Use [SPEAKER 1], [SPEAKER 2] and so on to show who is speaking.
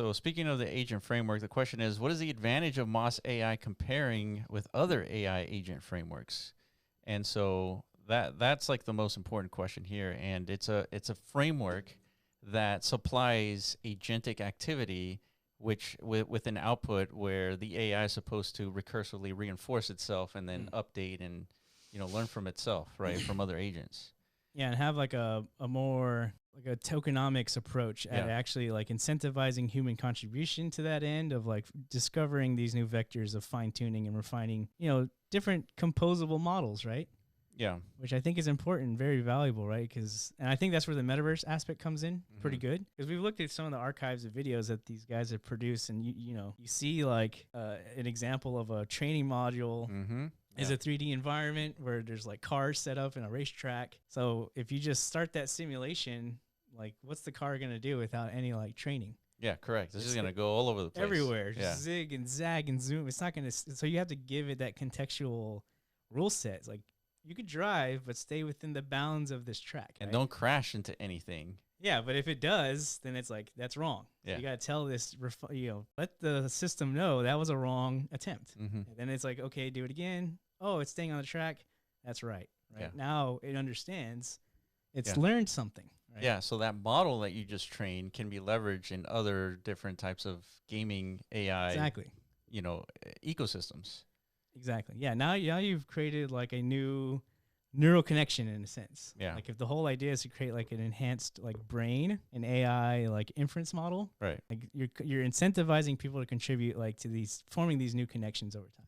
[SPEAKER 1] So speaking of the agent framework, the question is, what is the advantage of Moss AI comparing with other AI agent frameworks? And so that's like the most important question here. And it's a framework that supplies agentic activity, which with an output where the AI is supposed to recursively reinforce itself and then update and learn from itself, right, from other agents.
[SPEAKER 2] Yeah, and have like a more like a tokenomics approach at actually like incentivizing human contribution to that end of like discovering these new vectors of fine tuning and refining, different composable models, right?
[SPEAKER 1] Yeah.
[SPEAKER 2] Which I think is important, very valuable, right? And I think that's where the metaverse aspect comes in pretty good. Because we've looked at some of the archives of videos that these guys have produced, and you see like an example of a training module is a 3D environment where there's like cars set up in a racetrack. So if you just start that simulation, like what's the car going to do without any like training?
[SPEAKER 1] Yeah, correct. This is going to go all over the place.
[SPEAKER 2] Everywhere. Just zig and zag and zoom. It's not going to, so you have to give it that contextual rule set. It's like you could drive, but stay within the bounds of this track.
[SPEAKER 1] And don't crash into anything.
[SPEAKER 2] Yeah, but if it does, then it's like, that's wrong. Yeah. So you got to tell this, let the system know that was a wrong attempt. And then it's like, okay, do it again. Oh, it's staying on the track. That's right. Right. Yeah. Now it understands. It's learned something. Right?
[SPEAKER 1] Yeah. So that model that you just trained can be leveraged in other different types of gaming AI, ecosystems.
[SPEAKER 2] Exactly. Yeah. Now you've created like a new neural connection in a sense.
[SPEAKER 1] Yeah.
[SPEAKER 2] Like if the whole idea is to create like an enhanced like brain, an AI like inference model,
[SPEAKER 1] right?
[SPEAKER 2] Like you're incentivizing people to contribute like to forming these new connections over time.